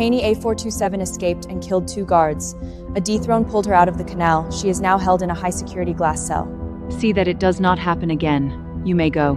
Detainee A427 escaped and killed 2 guards. A dethroned pulled her out of the canal. She is now held in a high-security glass cell. See that it does not happen again. You may go.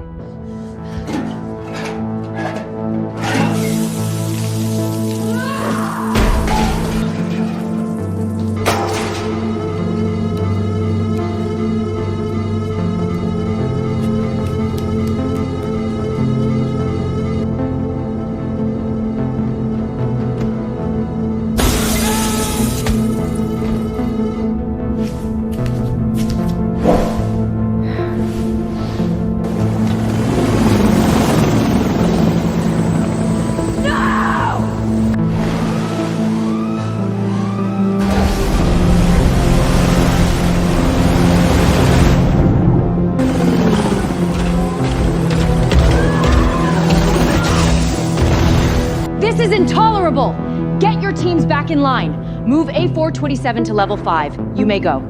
This is intolerable! Get your teams back in line. Move A427 to level 5. You may go.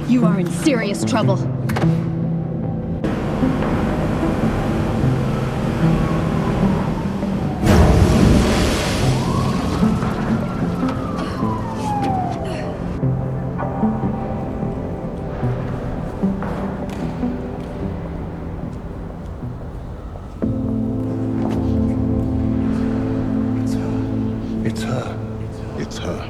You are in serious trouble. It's her. It's her.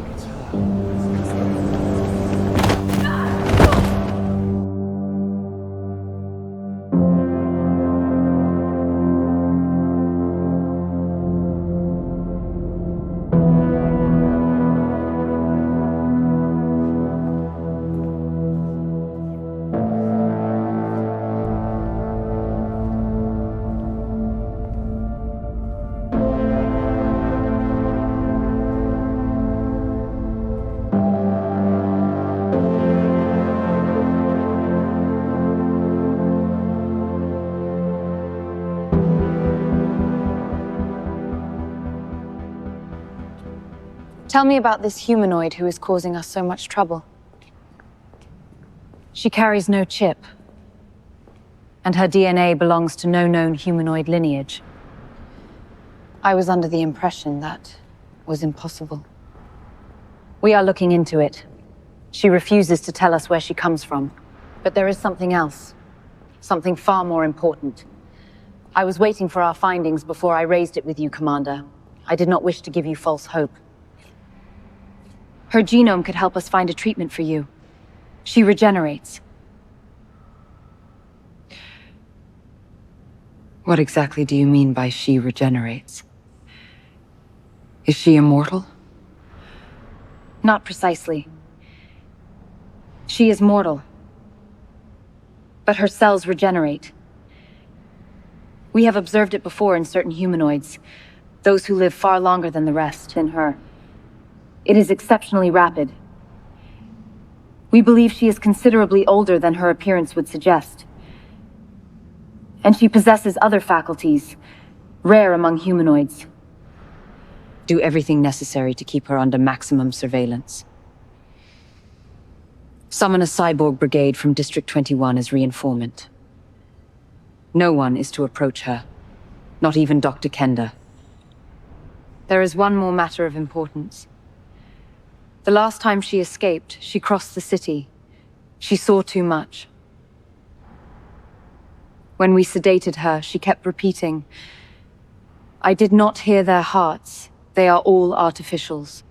Tell me about this humanoid who is causing us so much trouble. She carries no chip, and her DNA belongs to no known humanoid lineage. I was under the impression that was impossible. We are looking into it. She refuses to tell us where she comes from. But there is something else, something far more important. I was waiting for our findings before I raised it with you, Commander. I did not wish to give you false hope. Her genome could help us find a treatment for you. She regenerates. What exactly do you mean by she regenerates? Is she immortal? Not precisely. She is mortal. But her cells regenerate. We have observed it before in certain humanoids, those who live far longer than the rest, than her. It is exceptionally rapid. We believe she is considerably older than her appearance would suggest. And she possesses other faculties, rare among humanoids. Do everything necessary to keep her under maximum surveillance. Summon a cyborg brigade from District 21 as reinformant. No one is to approach her, not even Dr. Kenda. There is one more matter of importance. The last time she escaped, she crossed the city. She saw too much. When we sedated her, she kept repeating, "I did not hear their hearts. They are all artificials."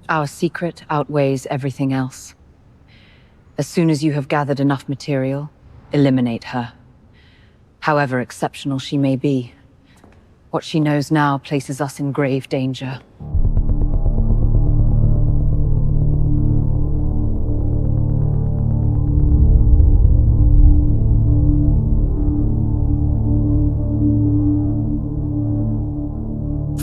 Our secret outweighs everything else. As soon as you have gathered enough material, eliminate her. However exceptional she may be, what she knows now places us in grave danger.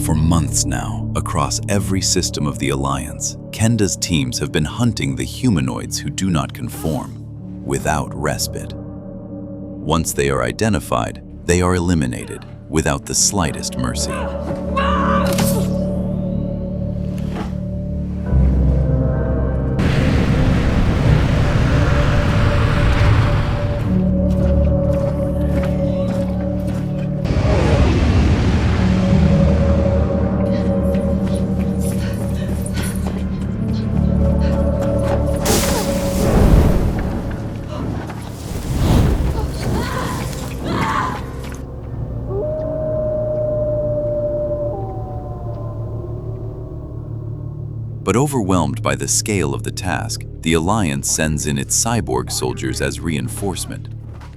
For months now, Across every system of the Alliance, Kenda's teams have been hunting the humanoids who do not conform, without respite. Once they are identified, they are eliminated without the slightest mercy. But overwhelmed by the scale of the task, the Alliance sends in its cyborg soldiers as reinforcement.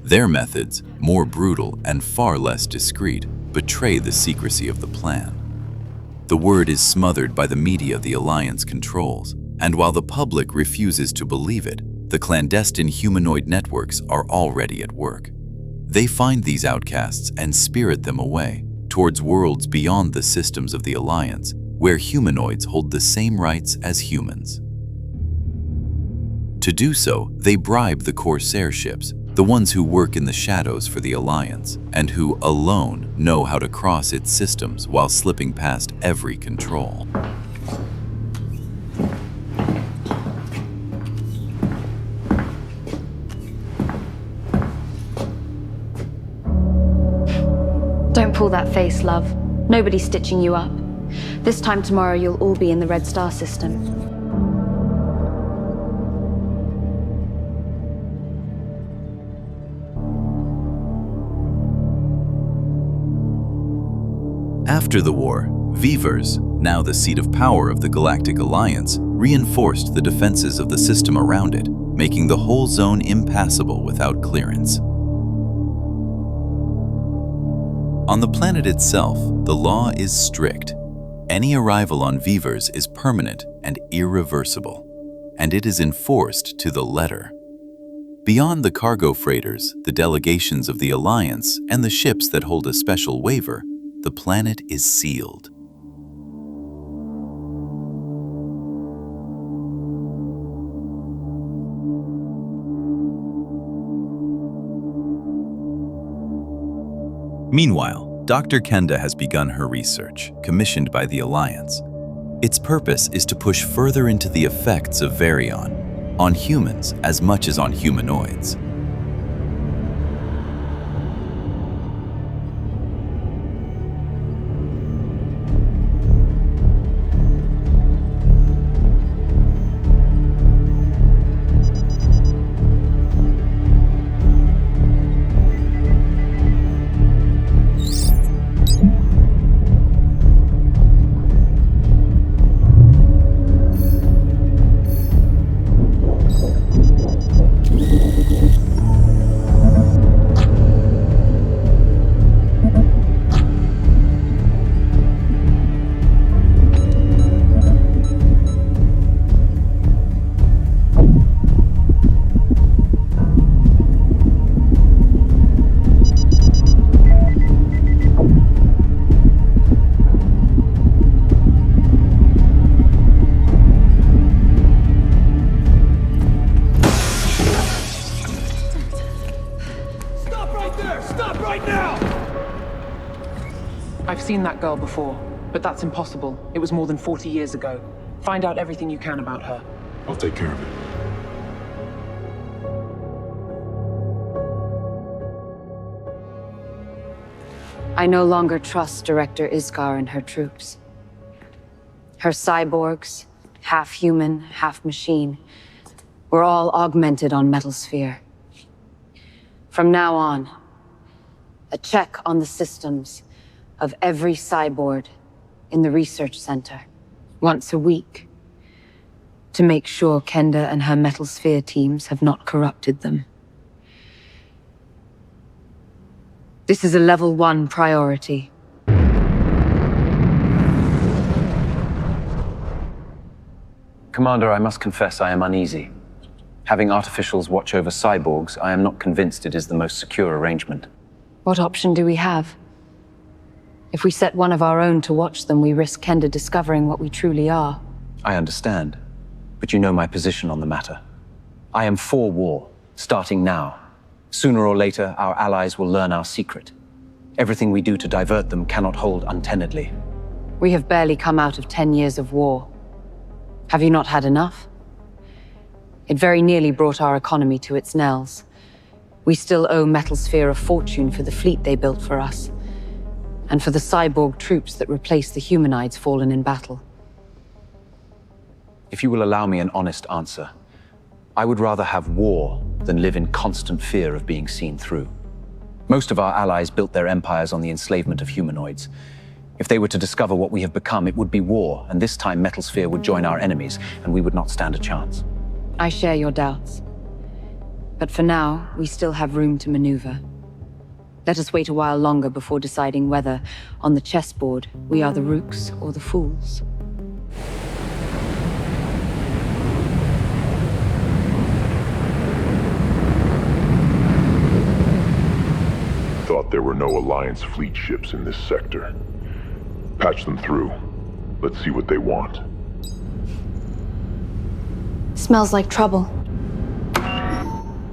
Their methods, more brutal and far less discreet, betray the secrecy of the plan. The word is smothered by the media the Alliance controls, and while the public refuses to believe it, the clandestine humanoid networks are already at work. They find these outcasts and spirit them away, towards worlds beyond the systems of the Alliance, where humanoids hold the same rights as humans. To do so, they bribe the Corsair ships, the ones who work in the shadows for the Alliance, and who alone know how to cross its systems while slipping past every control. Don't pull that face, love. Nobody's stitching you up. This time tomorrow, you'll all be in the Red Star system. After the war, Vivers, now the seat of power of the Galactic Alliance, reinforced the defenses of the system around it, making the whole zone impassable without clearance. On the planet itself, the law is strict. Any arrival on Vivers is permanent and irreversible, and it is enforced to the letter. Beyond the cargo freighters, the delegations of the Alliance, and the ships that hold a special waiver, the planet is sealed. Meanwhile, Dr. Kenda has begun her research, commissioned by the Alliance. Its purpose is to push further into the effects of Varion, on humans as much as on humanoids. I've seen that girl before, but that's impossible. It was more than 40 years ago. Find out everything you can about her. I'll take care of it. I no longer trust Director Isgar and her troops. Her cyborgs, half human, half machine, were all augmented on Metal Sphere. From now on, a check on the systems of every cyborg in the research center, once a week, to make sure Kenda and her Metal Sphere teams have not corrupted them. This is a level 1 priority. Commander, I must confess I am uneasy. Having artificials watch over cyborgs, I am not convinced it is the most secure arrangement. What option do we have? If we set one of our own to watch them, we risk Kenda discovering what we truly are. I understand, but you know my position on the matter. I am for war, starting now. Sooner or later, our allies will learn our secret. Everything we do to divert them cannot hold untenably. We have barely come out of 10 years of war. Have you not had enough? It very nearly brought our economy to its knells. We still owe Metalsphere a fortune for the fleet they built for us, and for the cyborg troops that replaced the humanoids fallen in battle. If you will allow me an honest answer, I would rather have war than live in constant fear of being seen through. Most of our allies built their empires on the enslavement of humanoids. If they were to discover what we have become, it would be war, and this time Metalsphere would join our enemies, and we would not stand a chance. I share your doubts. But for now, we still have room to maneuver. Let us wait a while longer before deciding whether, on the chessboard, we are the rooks or the fools. Thought there were no Alliance fleet ships in this sector. Patch them through. Let's see what they want. Smells like trouble.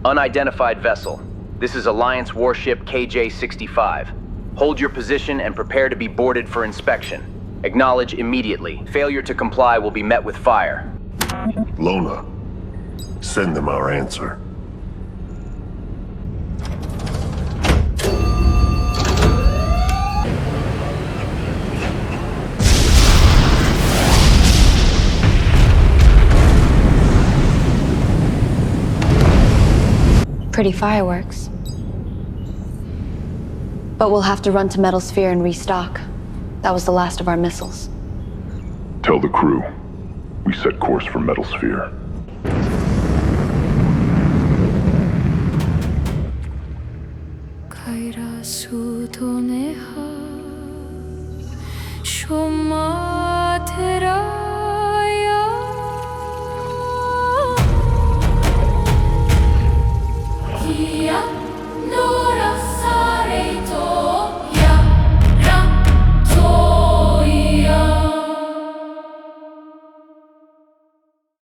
Unidentified vessel. This is Alliance warship KJ-65. Hold your position and prepare to be boarded for inspection. Acknowledge immediately. Failure to comply will be met with fire. Lona, send them our answer. Pretty fireworks. But we'll have to run to Metalsphere and restock. That was the last of our missiles. Tell the crew. We set course for Metalsphere. شما